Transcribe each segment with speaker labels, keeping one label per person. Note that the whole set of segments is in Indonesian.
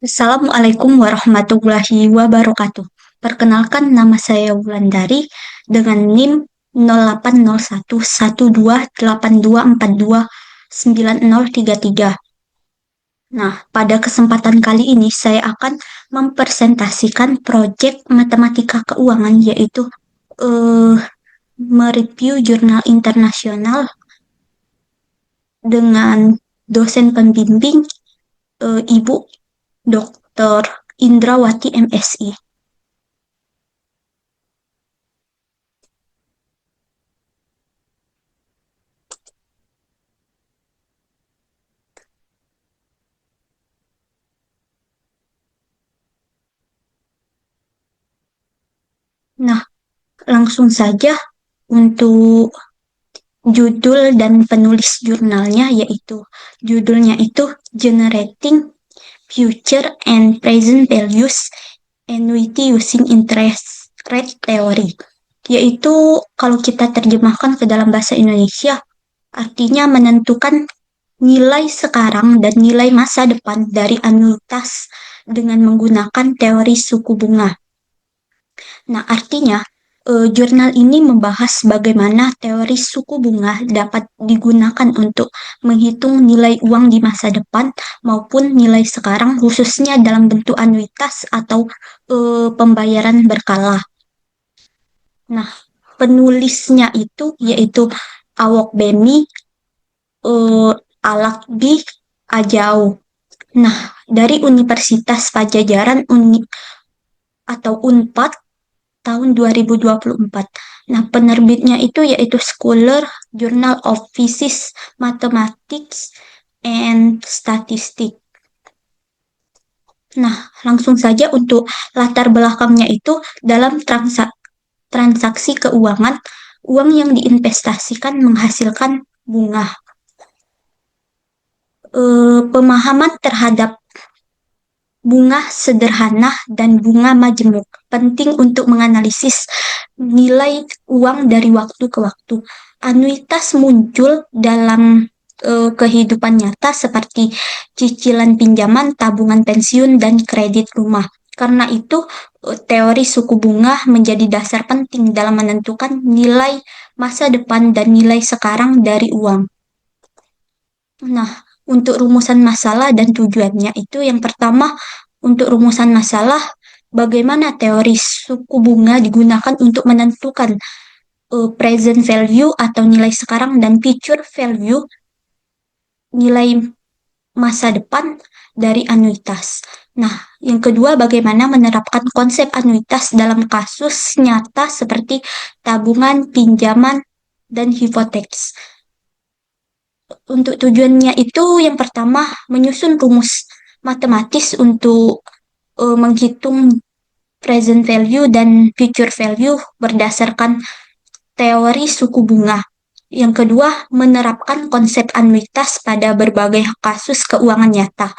Speaker 1: Assalamualaikum warahmatullahi wabarakatuh. Perkenalkan nama saya Wulandari dengan NIM 08011282429033. Nah, pada kesempatan kali ini saya akan mempresentasikan proyek matematika keuangan yaitu eh, mereview jurnal internasional dengan dosen pembimbing Ibu Dr. Indrawati MSI. Nah, langsung saja untuk judul dan penulis jurnalnya yaitu judulnya itu Generating Future and Present Values Annuity Using Interest Rate Theory, yaitu kalau kita terjemahkan ke dalam bahasa Indonesia artinya menentukan nilai sekarang dan nilai masa depan dari anuitas dengan menggunakan teori suku bunga. Nah, artinya jurnal ini membahas bagaimana teori suku bunga dapat digunakan untuk menghitung nilai uang di masa depan maupun nilai sekarang khususnya dalam bentuk anuitas atau pembayaran berkala. Nah, penulisnya itu yaitu Awok Bemi, Alakbi Ajau. Nah, dari Universitas Pajajaran atau Unpad tahun 2024. Nah, penerbitnya itu yaitu Scholar Journal of Physics, Mathematics, and Statistics. Nah, langsung saja untuk latar belakangnya itu dalam transaksi keuangan, uang yang diinvestasikan menghasilkan bunga. Pemahaman terhadap bunga sederhana dan bunga majemuk penting untuk menganalisis nilai uang dari waktu ke waktu. Anuitas muncul dalam kehidupan nyata seperti cicilan pinjaman, tabungan pensiun, dan kredit rumah. Karena itu, teori suku bunga menjadi dasar penting dalam menentukan nilai masa depan dan nilai sekarang dari uang. Nah, untuk rumusan masalah dan tujuannya itu yang pertama, untuk rumusan masalah, bagaimana teori suku bunga digunakan untuk menentukan present value atau nilai sekarang dan future value nilai masa depan dari anuitas. Nah, yang kedua, bagaimana menerapkan konsep anuitas dalam kasus nyata seperti tabungan, pinjaman, dan hipoteks. Untuk tujuannya itu yang pertama menyusun rumus matematis untuk menghitung present value dan future value berdasarkan teori suku bunga. Yang kedua, menerapkan konsep anuitas pada berbagai kasus keuangan nyata,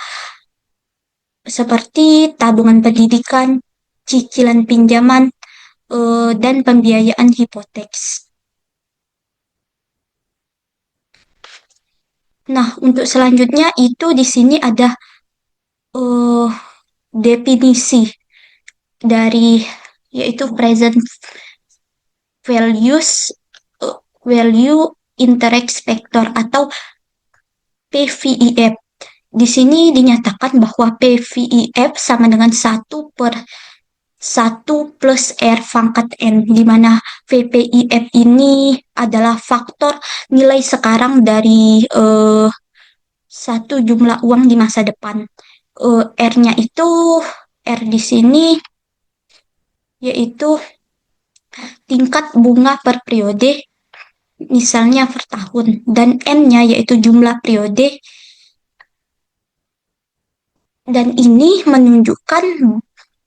Speaker 1: seperti tabungan pendidikan, cicilan pinjaman, dan pembiayaan hipoteks. Nah, untuk selanjutnya itu di sini ada uh, definisi dari yaitu present values value interest factor atau PVIF. Di sini dinyatakan bahwa PVIF sama dengan 1/1 plus R pangkat N, di mana PVIF ini adalah faktor nilai sekarang dari satu jumlah uang di masa depan. R-nya itu, R di sini yaitu tingkat bunga per periode, misalnya per tahun, dan N-nya yaitu jumlah periode, dan ini menunjukkan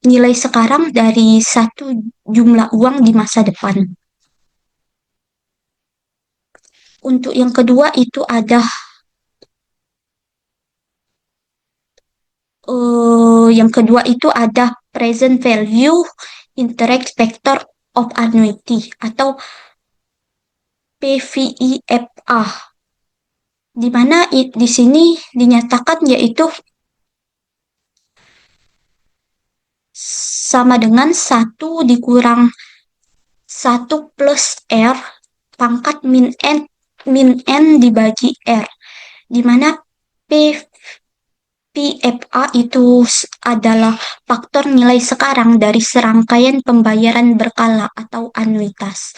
Speaker 1: nilai sekarang dari satu jumlah uang di masa depan. Untuk yang kedua itu ada present value interest factor of annuity atau PVIFA, di mana di sini dinyatakan yaitu sama dengan satu dikurang satu plus R pangkat min N dibagi R, di mana P PFA itu adalah faktor nilai sekarang dari serangkaian pembayaran berkala atau anuitas.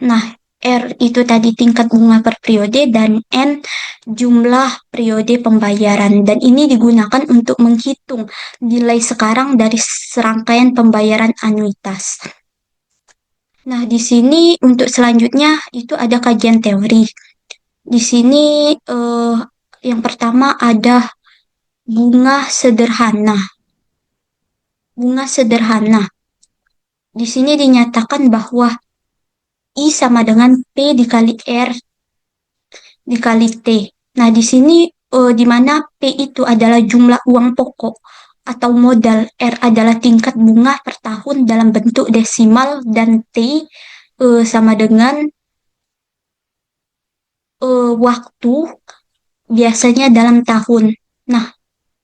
Speaker 1: Nah, R itu tadi tingkat bunga per periode dan N jumlah periode pembayaran. Dan ini digunakan untuk menghitung nilai sekarang dari serangkaian pembayaran anuitas. Nah, di sini untuk selanjutnya itu ada kajian teori. Di sini yang pertama ada bunga sederhana. Bunga sederhana. Di sini dinyatakan bahwa I sama dengan P dikali R dikali T. Nah, di sini di mana P itu adalah jumlah uang pokok atau modal, R adalah tingkat bunga per tahun dalam bentuk desimal, dan T sama dengan waktu biasanya dalam tahun. Nah,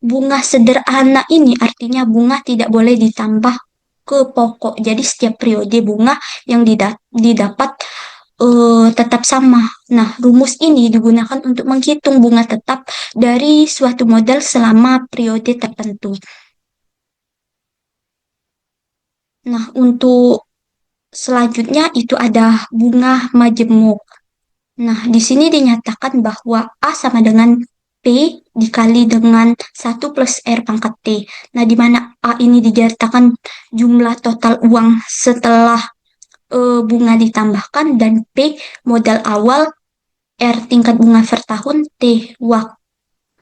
Speaker 1: bunga sederhana ini artinya bunga tidak boleh ditambah ke pokok. Jadi setiap periode bunga yang didapat tetap sama. Nah, rumus ini digunakan untuk menghitung bunga tetap dari suatu modal selama periode tertentu. Nah, untuk selanjutnya itu ada bunga majemuk. Nah, di sini dinyatakan bahwa A sama dengan P dikali dengan 1 plus R pangkat T. Nah, di mana A ini dinyatakan jumlah total uang setelah bunga ditambahkan, dan P modal awal, R tingkat bunga per tahun, T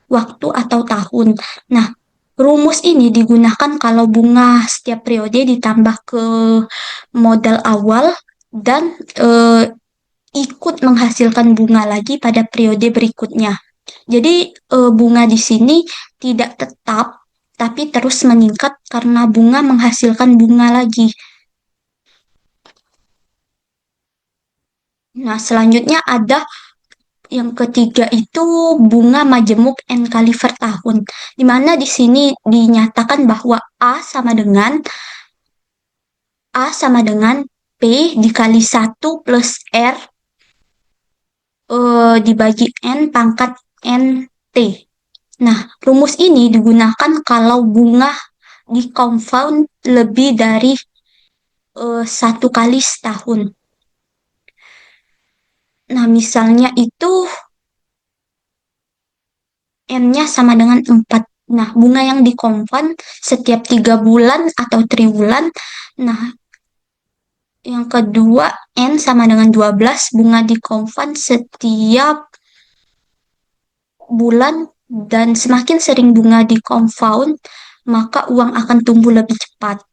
Speaker 1: waktu atau tahun. Nah, rumus ini digunakan kalau bunga setiap periode ditambah ke modal awal dan ikut menghasilkan bunga lagi pada periode berikutnya. Jadi bunga di sini tidak tetap, tapi terus meningkat karena bunga menghasilkan bunga lagi. Nah, selanjutnya ada yang ketiga itu bunga majemuk N kali per tahun, di mana di sini dinyatakan bahwa A sama dengan P dikali 1 plus R dibagi N pangkat NT. Nah, rumus ini digunakan kalau bunga di compound lebih dari 1 kali setahun. Nah, misalnya itu N-nya sama dengan 4. Nah, bunga yang di compound setiap 3 bulan atau triwulan. Nah, yang kedua N sama dengan 12, bunga di compound setiap bulan, dan semakin sering bunga di compound, maka uang akan tumbuh lebih cepat.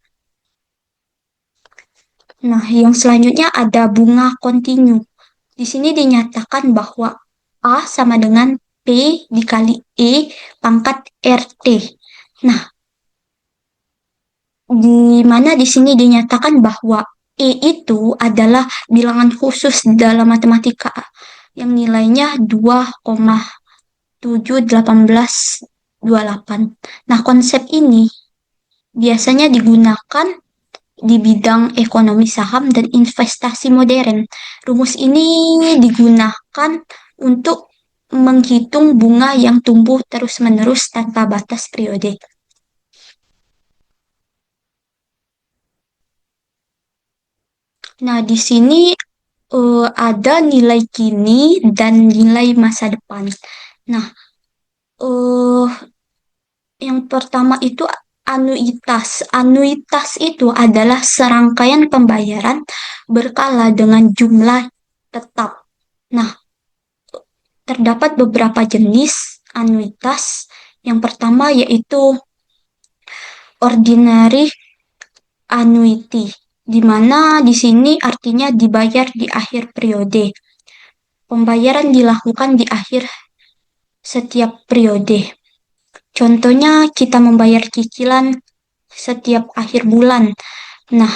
Speaker 1: Nah, yang selanjutnya ada bunga kontinu. Di sini dinyatakan bahwa A sama dengan P dikali E pangkat RT. Nah, di mana di sini dinyatakan bahwa E itu adalah bilangan khusus dalam matematika yang nilainya 2,71828. Nah, konsep ini biasanya digunakan di bidang ekonomi saham dan investasi modern. Rumus ini digunakan untuk menghitung bunga yang tumbuh terus-menerus tanpa batas periode. Nah, di sini ada nilai kini dan nilai masa depan. Nah, yang pertama itu anuitas. Anuitas itu adalah serangkaian pembayaran berkala dengan jumlah tetap. Nah, terdapat beberapa jenis anuitas. Yang pertama yaitu ordinary annuity, di mana di sini artinya dibayar di akhir periode. Pembayaran dilakukan di akhir setiap periode. Contohnya kita membayar cicilan setiap akhir bulan. Nah,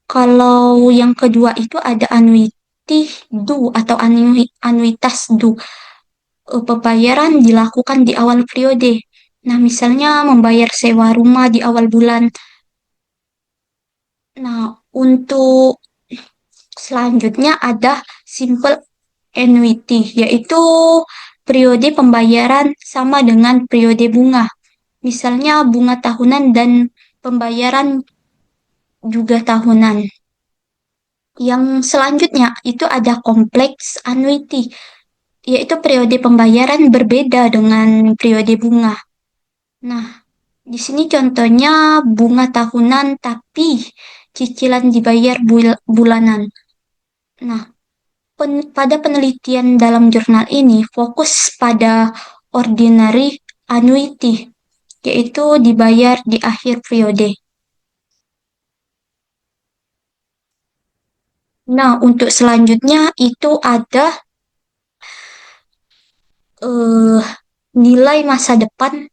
Speaker 1: kalau yang kedua itu ada annuity due atau anuitas due. Pembayaran dilakukan di awal periode. Nah, misalnya membayar sewa rumah di awal bulan. Nah, untuk selanjutnya ada simple annuity, yaitu periode pembayaran sama dengan periode bunga. Misalnya bunga tahunan dan pembayaran juga tahunan. Yang selanjutnya itu ada complex annuity, yaitu periode pembayaran berbeda dengan periode bunga. Nah, di sini contohnya bunga tahunan tapi cicilan dibayar bulanan. Nah, pada penelitian dalam jurnal ini fokus pada ordinary annuity, yaitu dibayar di akhir periode. Nah, untuk selanjutnya itu ada eh, nilai masa depan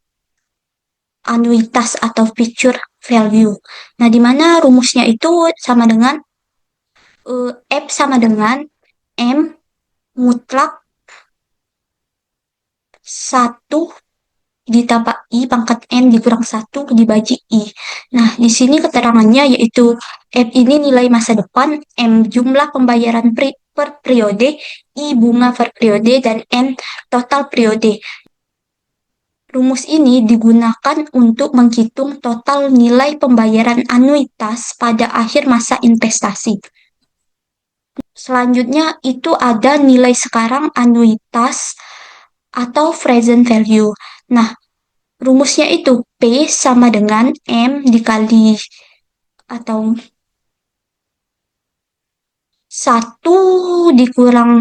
Speaker 1: anuitas atau future value. Nah, di mana rumusnya itu sama dengan F sama dengan M mutlak satu ditambah I pangkat N dikurang satu dibagi I. Nah, di sini keterangannya yaitu F ini nilai masa depan, M jumlah pembayaran per periode, I bunga per periode, dan N total periode. Rumus ini digunakan untuk menghitung total nilai pembayaran anuitas pada akhir masa investasi. Selanjutnya itu ada nilai sekarang anuitas atau present value. Nah, rumusnya itu P sama dengan M dikali atau satu dikurang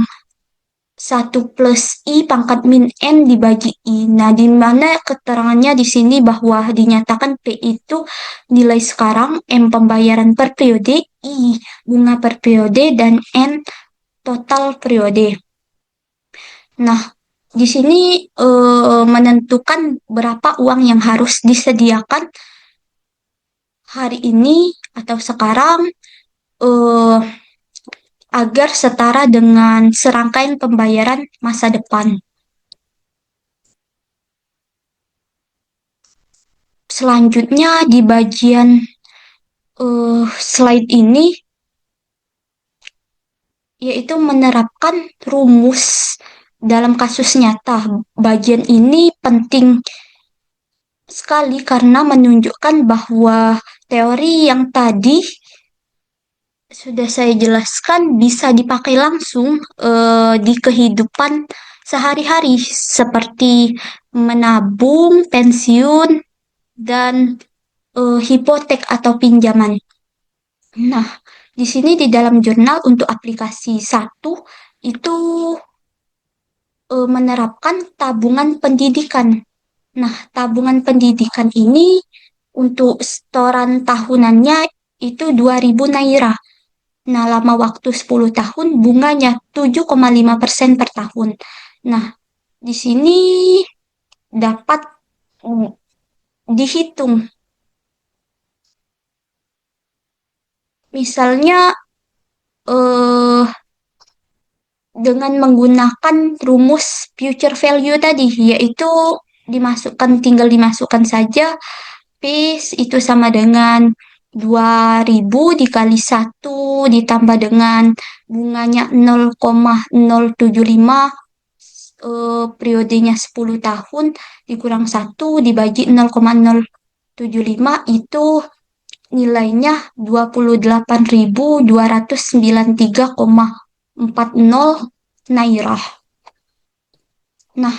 Speaker 1: satu plus I pangkat min N dibagi I. Nah, di mana keterangannya di sini bahwa dinyatakan P itu nilai sekarang, M pembayaran per periode, I bunga per periode, dan N total periode. Nah, di sini menentukan berapa uang yang harus disediakan hari ini atau sekarang eh, agar setara dengan serangkaian pembayaran masa depan. Selanjutnya di bagian slide ini yaitu menerapkan rumus dalam kasus nyata. Bagian ini penting sekali karena menunjukkan bahwa teori yang tadi sudah saya jelaskan bisa dipakai langsung di kehidupan sehari-hari seperti menabung, pensiun, dan hipotek atau pinjaman. Nah, di sini di dalam jurnal untuk aplikasi satu itu menerapkan tabungan pendidikan. Nah, tabungan pendidikan ini untuk setoran tahunannya itu 2.000 naira. Nah, lama waktu 10 tahun bunganya 7,5% per tahun. Nah, di sini dapat dihitung. Misalnya eh dengan menggunakan rumus future value tadi, yaitu tinggal dimasukkan saja P itu sama dengan 2.000 dikali 1 ditambah dengan bunganya 0,075 periodenya 10 tahun dikurang 1 dibagi 0,075 itu nilainya 28.293,40 naira. Nah,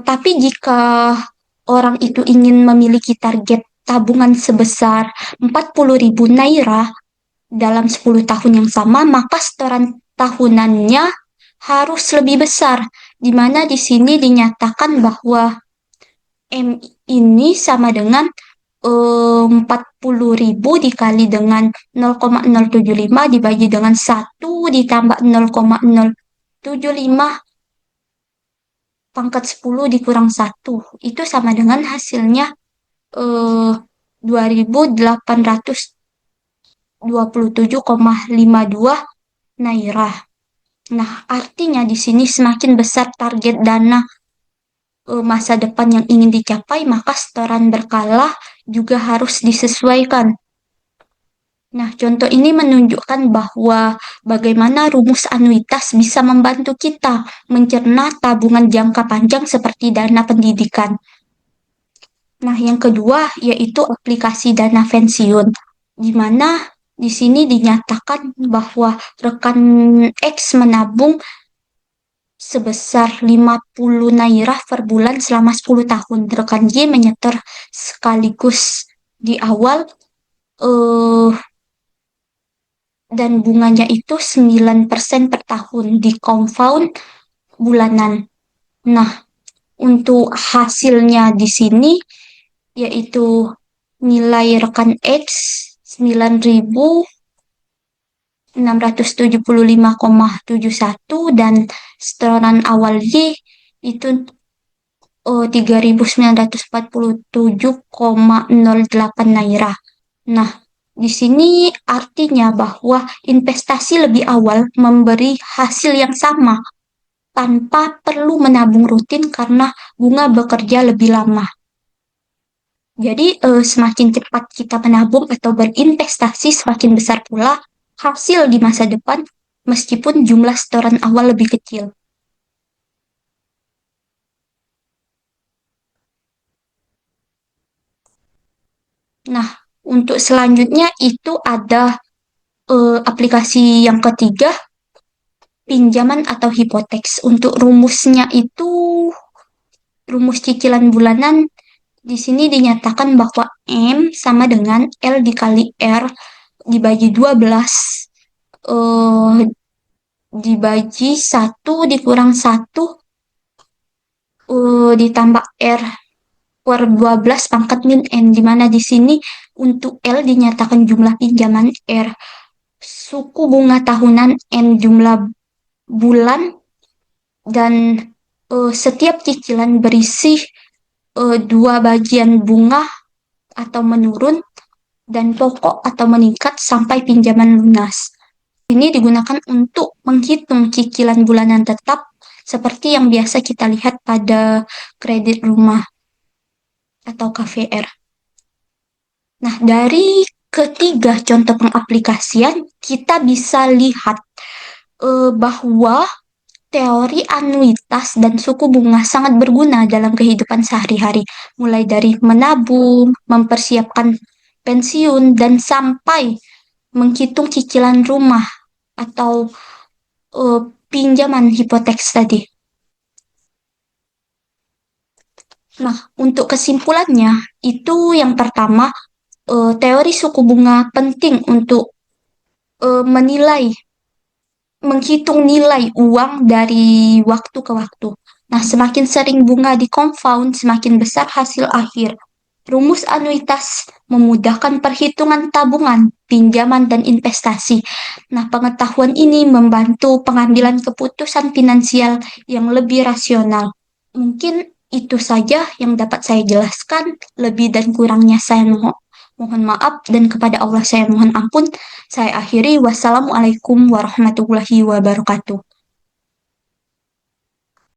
Speaker 1: tapi jika orang itu ingin memiliki target tabungan sebesar 40.000 naira dalam 10 tahun yang sama, maka setoran tahunannya harus lebih besar, di mana di sini dinyatakan bahwa M ini sama dengan 40.000 dikali dengan 0,075 dibagi dengan 1 ditambah 0,075 pangkat 10 dikurang 1. Itu sama dengan hasilnya 2.827,52 naira. Nah, artinya di sini semakin besar target dana masa depan yang ingin dicapai, maka setoran berkala juga harus disesuaikan. Nah, contoh ini menunjukkan bahwa bagaimana rumus anuitas bisa membantu kita mencerna tabungan jangka panjang seperti dana pendidikan. Nah, yang kedua yaitu aplikasi dana pensiun, di mana di sini dinyatakan bahwa rekan X menabung sebesar 50 naira per bulan selama 10 tahun. Rekan Y menyetor sekaligus di awal eh, dan bunganya itu 9% per tahun di compound bulanan. Nah, untuk hasilnya di sini yaitu nilai rekan X 9.675,71 dan setoran awal Y itu 3.947,08 naira. Nah, di sini artinya bahwa investasi lebih awal memberi hasil yang sama tanpa perlu menabung rutin karena bunga bekerja lebih lama. Jadi, semakin cepat kita menabung atau berinvestasi, semakin besar pula hasil di masa depan, meskipun jumlah setoran awal lebih kecil. Nah, untuk selanjutnya itu ada aplikasi yang ketiga, pinjaman atau hipoteks. Untuk rumusnya itu, rumus cicilan bulanan di sini dinyatakan bahwa M sama dengan L dikali R dibagi 12 eh, dibagi 1 dikurang 1 ditambah R per 12 pangkat min N, di mana di sini untuk L dinyatakan jumlah pinjaman, R suku bunga tahunan, N jumlah bulan, dan setiap cicilan berisi dua bagian bunga atau menurun dan pokok atau meningkat sampai pinjaman lunas. Ini digunakan untuk menghitung cicilan bulanan tetap seperti yang biasa kita lihat pada kredit rumah atau KVR. Nah, dari ketiga contoh pengaplikasian, kita bisa lihat bahwa teori anuitas dan suku bunga sangat berguna dalam kehidupan sehari-hari, mulai dari menabung, mempersiapkan pensiun, dan sampai menghitung cicilan rumah atau eh, pinjaman hipoteks tadi. Nah, untuk kesimpulannya, itu yang pertama, teori suku bunga penting untuk menilai, menghitung nilai uang dari waktu ke waktu. Nah, semakin sering bunga di compound, semakin besar hasil akhir. Rumus anuitas memudahkan perhitungan tabungan, pinjaman, dan investasi. Nah, pengetahuan ini membantu pengambilan keputusan finansial yang lebih rasional. Mungkin itu saja yang dapat saya jelaskan. Lebih dan kurangnya saya mohon maaf dan kepada Allah saya mohon ampun. Saya akhiri. Wassalamualaikum warahmatullahi wabarakatuh.